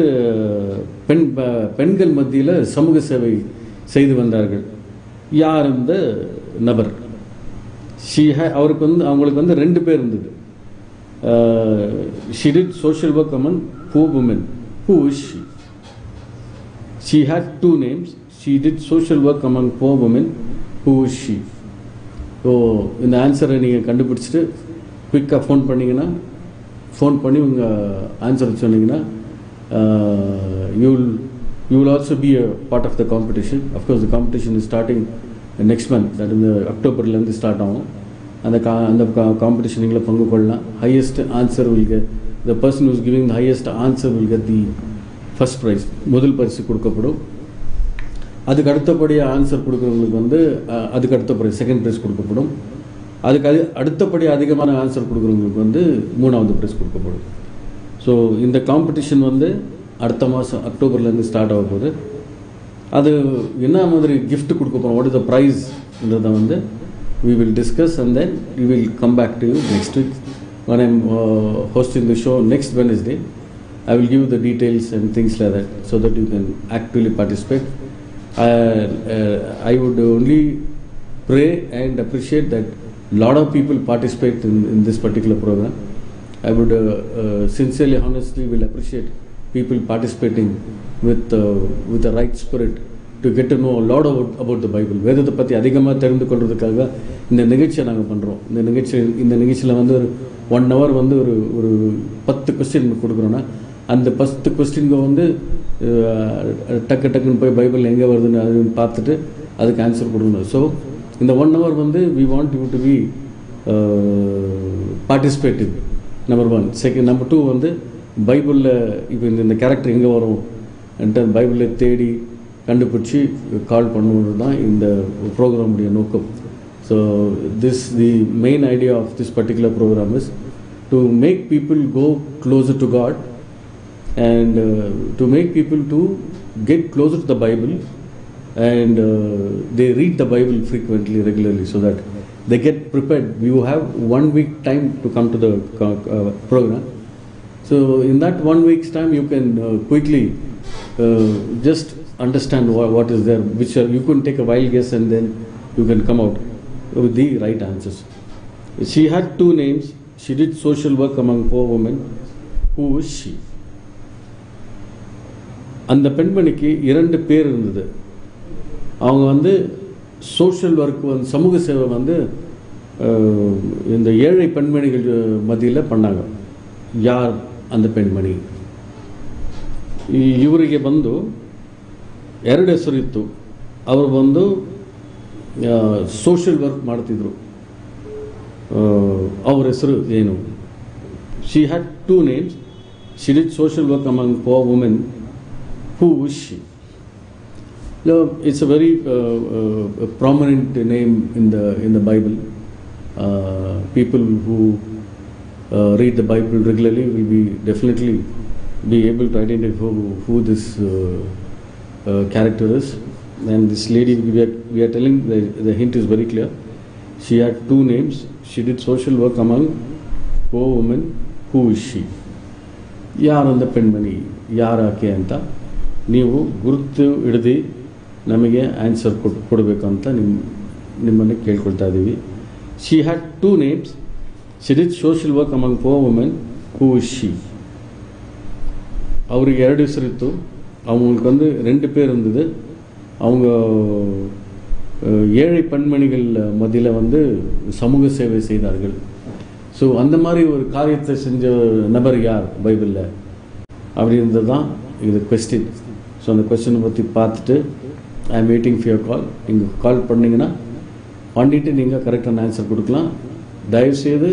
பெண்கள் மத்தியில் சமூக சேவை செய்து வந்தார்கள். யார் இந்த நபர்? அவங்களுக்கு வந்து 2 பேர் இருந்தது. She did social work among poor women. Who is she? She had 2 names. She did social work among poor women. Who is she? So இந்த ஆன்சரை நீங்கள் கண்டுபிடிச்சிட்டு குயிக்காக ஃபோன் பண்ணி உங்கள் ஆன்சர் சொன்னீங்கன்னா you will also be a part of the competition. Of course, the competition is starting next month. That is அக்டோபர்லேருந்து start ஆகும். அந்த காம்படிஷன் நீங்களே பங்கு கொள்ளலாம். Highest answer will get, the person who is giving the highest answer will get the first prize. முதல் பரிசு கொடுக்கப்படும். அதுக்கு அடுத்தபடியாக ஆன்சர் கொடுக்குறவங்களுக்கு வந்து அதுக்கு அடுத்த ப்ரைஸ், செகண்ட் ப்ரைஸ் கொடுக்கப்படும். அதுக்கு அடுத்தபடி அதிகமான ஆன்சர் கொடுக்குறவங்களுக்கு வந்து 3வது ப்ரைஸ் கொடுக்கப்படும். ஸோ இந்த காம்படிஷன் வந்து அடுத்த மாதம் அக்டோபர்லேருந்து ஸ்டார்ட் ஆக போகுது. அது என்ன மாதிரி கிஃப்ட் கொடுக்க போகிறோம், வாட் இஸ் த ப்ரைஸ்ன்றதை வந்து we will discuss and then we will come back to you next week when I'm hosting the show next Wednesday. I will give you the details and things like that so that you can actively participate. I would only pray and appreciate that a lot of people participate in this particular program. I would sincerely, honestly will appreciate people participating with the right spirit to get to know a lot about the Bible. வேதத்தை பற்றி அதிகமாக தெரிந்து கொள்றதுக்காக இந்த நிகழ்ச்சியை நாங்கள் பண்ணுறோம். இந்த நிகழ்ச்சியில் வந்து ஒரு 1 hour வந்து ஒரு 10 கொஸ்டின் கொடுக்குறோன்னா அந்த 10 கொஸ்டின்க வந்து டக்குன்னு போய் பைபிள் எங்கே வருதுன்னு அது பார்த்துட்டு அதுக்கு ஆன்சர் கொடுக்கணும். ஸோ இந்த 1 hour வந்து we want you to be participative, number 1. Second, number 2 வந்து பைபிளில் இப்போ இந்த கேரக்டர் எங்கே வரும் என்கிட்ட பைபிளில் தேடி கண்டுபிடிச்சி கால் பண்ணுவது தான் இந்த ப்ரோக்ராமுடைய நோக்கம். So the main idea of this particular program is to make people go closer to God and to make people to get closer to the Bible and they read the Bible frequently, regularly, so that they get prepared. You have 1 week time to come to the program. So in that 1 week's time you can quickly just understand what is there, which you can take a wild guess and then you can come out with the right answers. She had 2 names. She did social work among poor women. Who is she? அந்த பெண்மணிக்கு 2 பேர் இருந்தது. அவங்க வந்து social work வந்து சமூக சேவை வந்து இந்த ஏழை பெண்மணிகள் மத்தியில் பண்ணாங்க. ಯಾರು ಅಂದ ಪೆಣ್ಮಣಿ. ಇವರಿಗೆ ಬಂದು 2 ಹೆಸರಿತ್ತು. ಅವರು ಬಂದು ಸೋಷಿಯಲ್ ವರ್ಕ್ ಮಾಡ್ತಿದ್ರು. ಅವ್ರ ಹೆಸರು ಏನು? She had 2 names. She did social work among poor women. Who is she? It's a very prominent name in the Bible. People who read the Bible regularly will definitely be able to identify who this character is. And this lady, we are telling, the hint is very clear. She had 2 names. She did social work among poor women. Who is she? ಯಾರಂದ ಪೆಣ್ಮಣಿ, ಯಾರಾಕೆ ಅಂತ ನೀವು ಗುರುತು ಹಿಡಿದು ನಮಗೆ answer ಕೊಡಬೇಕಂತ ನಿಮ್ಮನ್ನು ಕೇಳ್ಕೊಳ್ತಾ ಇದ್ದೀವಿ. She had 2 names. She did social work among poor women. Who is she? அவருக்கு 2 ಹೆಸರಿತ್ತು. அவங்களுக்கு வந்து 2 பேர் இருந்தது. அவங்க ஏழை பெண்மணிகள் மத்தியில் வந்து சமூக சேவை செய்தார்கள். ஸோ அந்த மாதிரி ஒரு காரியத்தை செஞ்ச நபர் யார் பைபிளில் அப்படின்றது தான் இது கொஸ்டின். ஸோ அந்த கொஸ்டினை பற்றி பார்த்துட்டு I am waiting for your கால். நீங்கள் கால் பண்ணிங்கன்னா பண்ணிவிட்டு நீங்கள் கரெக்டான ஆன்சர் கொடுக்கலாம். தயவுசெய்து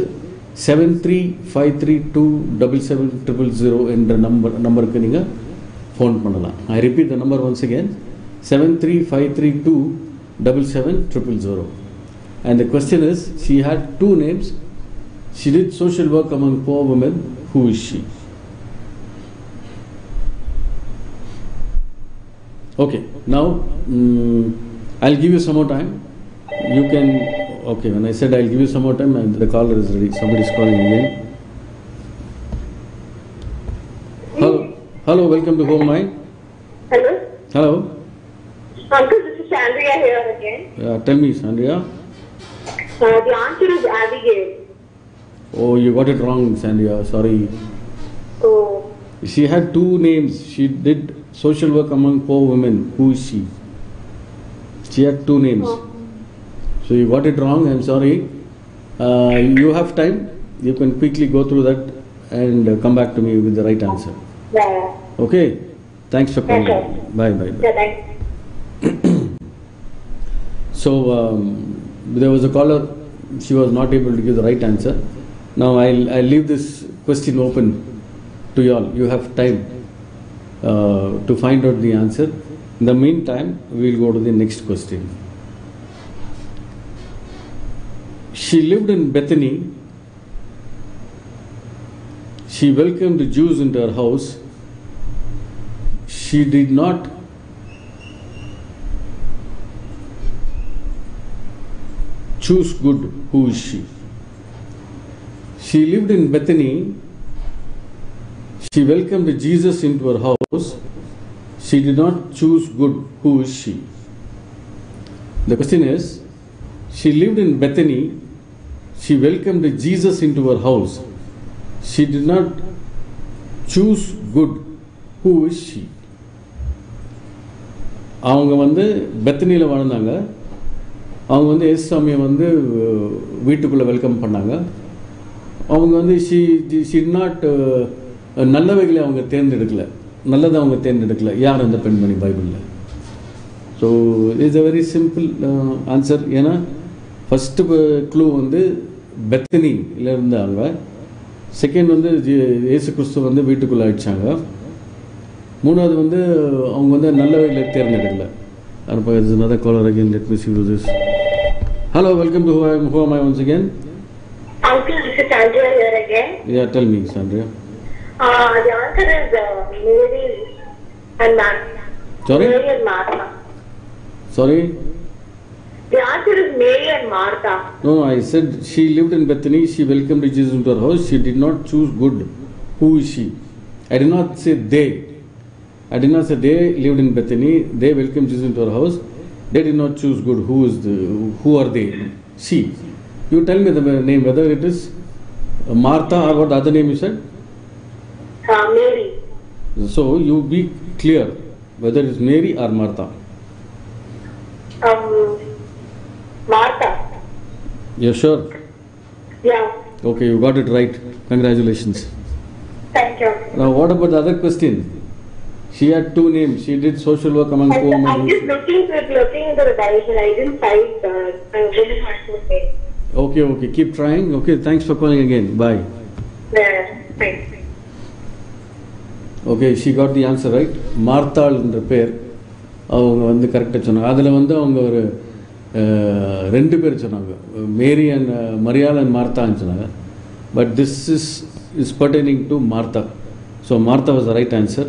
7353277000 என்ற நம்பருக்கு நீங்கள் ஃபோன் பண்ணலாம். I repeat the number once again, 7353277000. And the question is, she had 2 names. She did social work among poor women. Who is she? Okay, now I'll give you some more time. You can, okay, when I said I'll give you some more time, and the caller is ready. Somebody is calling again. Hello, welcome to Home Mind. Hello. Uncle, this is Sandria here again. Tell me, Sandria. The answer is Abigail. Oh, you got it wrong, Sandria. Sorry. Oh. She had 2 names. She did social work among poor women. Who is she? She had 2 names. Oh. So you got it wrong. I'm sorry. You have time. You can quickly go through that and come back to me with the right answer. Yeah. Okay. Thanks for calling. Okay. Bye. Yeah, thanks. So there was a caller. She was not able to give the right answer. Now I'll leave this question open to you all. You have time to find out the answer. In the meantime, we'll go to the next question. She lived in Bethany. She welcomed the Jews into her house. She did not choose good. Who is she? She lived in Bethany. She welcomed Jesus into her house. She did not choose good. Who is she? The question is, she lived in Bethany. She welcomed Jesus into her house. She did not choose good. Who is she? அவங்க வந்து பெத்தனியில் வாழ்ந்தாங்க. அவங்க வந்து ஏசுசாமியை வந்து வீட்டுக்குள்ளே welcome பண்ணாங்க. அவங்க வந்து ஷி நாட் நல்லவைகளை அவங்க தேர்ந்தெடுக்கலை, நல்லதை அவங்க தேர்ந்தெடுக்கலை. யார் அந்த பெண்மணி பைபிளில்? So it's a very simple answer. ஏன்னா ஃபஸ்ட்டு க்ளூ வந்து பெத்தனியில் இருந்தாங்க. செகண்ட் வந்து இயேசு கிறிஸ்து வந்து வீட்டுக்குள்ளே அடித்தாங்க. 3வது வந்து அவங்க வந்து நல்லவைகளை தேர்ந்தெடுக்கலை. Another caller again. Let me see who this. Hello, welcome to Who Am I once again. Uncle, this is Sandria here again. Yeah, tell me, Sandria. The answer is Mary and Martha. Sorry? Mary and Martha. Sorry? The answer is Mary and Martha. No, I said she lived in Bethany. She welcomed Jesus into her house. She did not choose good. Who is she? I did not say they. I did not say they lived in Bethany. They welcomed Jesus into her house. They did not choose good. Who are they? She. You tell me the name, whether it is Martha or what other name you said? Mary. So you be clear whether it's Mary or Martha. Martha. You're sure? Yeah. Okay, you got it right. Congratulations. Thank you. Now, what about the other question? She had two names. She did social work among poor I'm women. just looking into the direction. I didn't find women husband name. Okay. Keep trying. Okay, thanks for calling again. Bye. Thanks. Okay, she got the answer right. மார்த்தாள் என்ற பேர் அவங்க வந்து கரெக்டாக சொன்னாங்க. அதில் வந்து அவங்க ஒரு ரெண்டு பேர் சொன்னாங்க, மேரி அண்ட் மரியாள் அண்ட் மார்த்தான்னு சொன்னாங்க. But this is pertaining to Martha. So Martha was the right answer.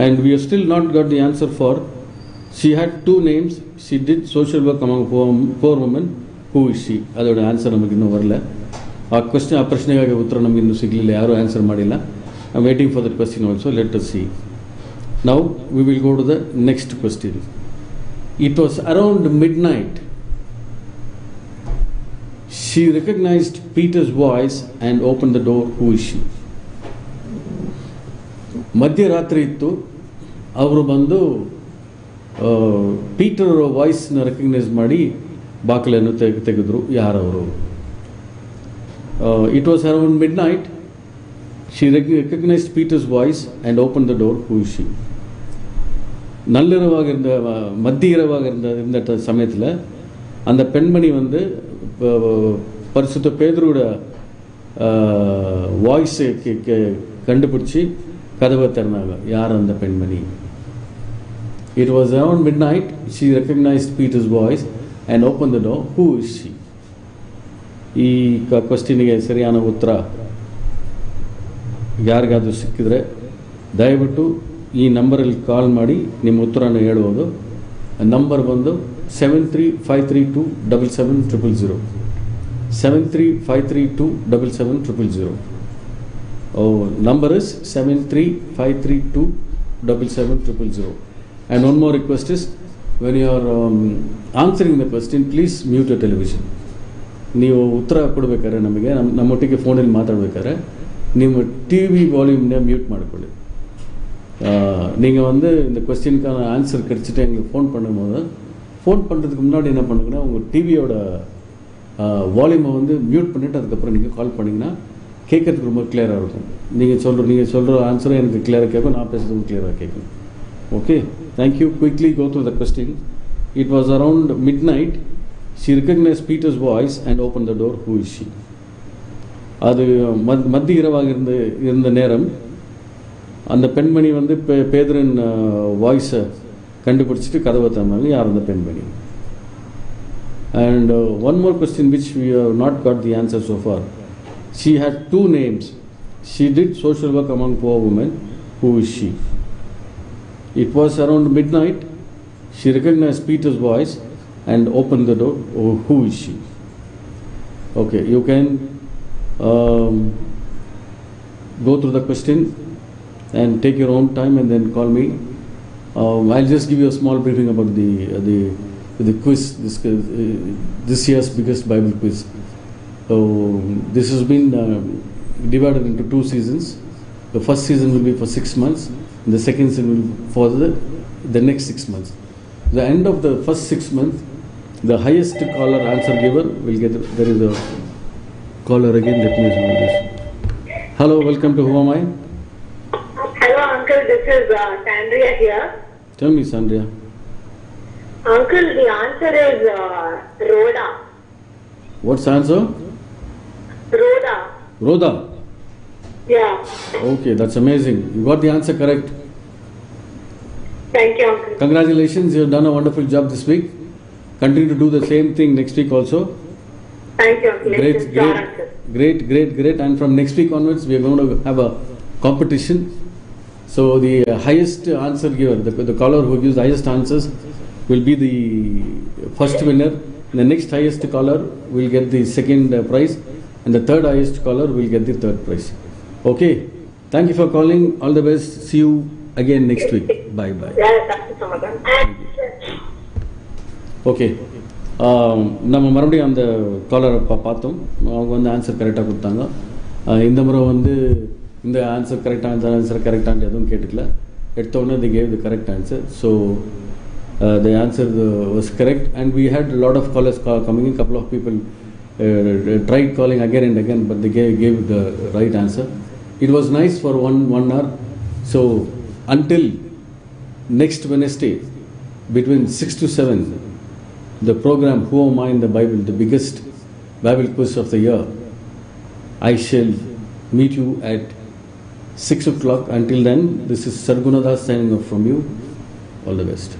And we have still not got the answer for, she had two names, she did social work among poor women, who is she? அதோட answer நமக்கு இன்னும் வரல. ಆ ಪ್ರಶ್ನೆಗೆ ಉತ್ತರ ನಮಗೆ ಇನ್ನೂ ಸಿಗಲಿಲ್ಲ, ಯಾರೂ ಆನ್ಸರ್ ಮಾಡಿಲ್ಲ. I am waiting for that question also. Let us see. Now we will go to the next question. It was around midnight. She recognized Peter's voice and opened the door. Who is she? ಮಧ್ಯರಾತ್ರಿ ಇತ್ತು. ಅವರು ಬಂದು Peter ವಾಯ್ಸ್ನ recognise ಮಾಡಿ ಬಾಗಿಲನ್ನು ತೆಗೆದ್ರು. ಯಾರವರು? It was around midnight. She recognized Peter's voice and opened the door. Who is she? நள்ளிரவாக மத்திய இரவாக இருந்த சமயத்தில் அந்த பெண்மணி வந்து பரிசுத்த பேதுருவோட வாய்ஸை கண்டுபிடிச்சி கதவை திறந்தாங்க. யார் அந்த பெண்மணி? It was around midnight. She recognized Peter's voice and opened the door. Who is she? ಈ ಕ್ವಶ್ಚನಿಗೆ ಸರಿಯಾದ ಉತ್ತರ ಯಾರಿಗಾದರೂ ಸಿಕ್ಕಿದ್ರೆ ದಯವಿಟ್ಟು ಈ ನಂಬರಲ್ಲಿ ಕಾಲ್ ಮಾಡಿ ನಿಮ್ಮ ಉತ್ತರನ ಹೇಳುವುದು. ನಂಬರ್ ಬಂದು 7353277000 7353277000. Number is 7353277000. And one more request is, when you are answering the question, please mute your television. ನೀವು ಉತ್ತರ ಕೊಡಬೇಕಾದ್ರೆ ನಮಗೆ ನಮ್ಮೊಟ್ಟಿಗೆ ಫೋನಲ್ಲಿ ಮಾತಾಡಬೇಕಾದ್ರೆ ನಿಮ್ಮ ಟಿ வி வால்யூம்னை மியூட் ಮಾಡಿಕೊಳ್ಳಿ. நீங்கள் வந்து இந்த கொஸ்டினுக்கான ஆன்சர் கிடச்சிட்டு எங்களுக்கு ஃபோன் பண்ணும்போது, ஃபோன் பண்ணுறதுக்கு முன்னாடி என்ன பண்ணுங்கன்னா உங்கள் டிவியோட வால்யூமை வந்து மியூட் பண்ணிவிட்டு அதுக்கப்புறம் நீங்கள் கால் பண்ணிங்கன்னா கேட்கறதுக்கு ரொம்ப கிளியராக இருக்கும். நீங்கள் சொல்கிற ஆன்சரும் எனக்கு கிளியராக கேட்கும், நான் பேசுகிறதும் கிளியராக கேட்கும். Okay, thank you. Quickly go through the question. It was around midnight. She recognized Peter's voice and opened the door. Who is she? அது மத்திய இரவாக இருந்த நேரம் அந்த பெண்மணி வந்து பேதுருவின் வாய்ஸை கண்டுபிடிச்சிட்டு கதவை திறந்தாங்க. யார் அந்த பெண்மணி? And one more question which we have not got the answer so far. She had two names. She did social work among poor women. Who is she? It was around midnight. She recognized Peter's voice and opened the door. Who is she? Okay, you can go through the question and take your own time and then call me. I'll just give you a small briefing about the quiz, this year's biggest Bible quiz. This has been divided into 2 seasons. The first season will be for 6 months, and the second season will be for the next 6 months. The end of the first 6 months, the highest caller answer giver will get. There is a caller again. Let me know this. Hello, welcome to Who Am I? Hello, Uncle. This is Sandria here. Tell me, Sandria. Uncle, the answer is Rhoda. What's the answer? Rhoda. Rhoda. Yeah. Okay, that's amazing. You got the answer correct. Thank you, Uncle. Congratulations, you have done a wonderful job this week. Continue to do the same thing next week also. Thank you, Uncle. Great. And from next week onwards, we are going to have a competition. So the highest answer giver, the caller who gives the highest answers, will be the first winner. The next highest caller will get the second prize, and the third highest caller will get the third prize. Okay. Thank you for calling. All the best. See you again next week. Bye. Yeah, thank you so much. Okay, நம்ம மறுபடியும் அந்த காலரை பார்த்தோம். அவங்க வந்து answer கரெக்டாக கொடுத்தாங்க. இந்த முறை வந்து இந்த ஆன்சர் கரெக்டாக, இந்த ஆன்சர் கரெக்டாக எதுவும் கேட்டுக்கல. எடுத்தோடனே they gave the correct answer. So the answer was correct. And we had lot of callers coming in. Couple of people tried calling again and again, but they gave the right answer. It was nice for one hour. So until next Wednesday, between 6 to 7, the program Who Am I in the Bible, the biggest Bible quiz of the year, I shall meet you at 6 o'clock. Until then, this is Sargunadas signing off from you. All the best.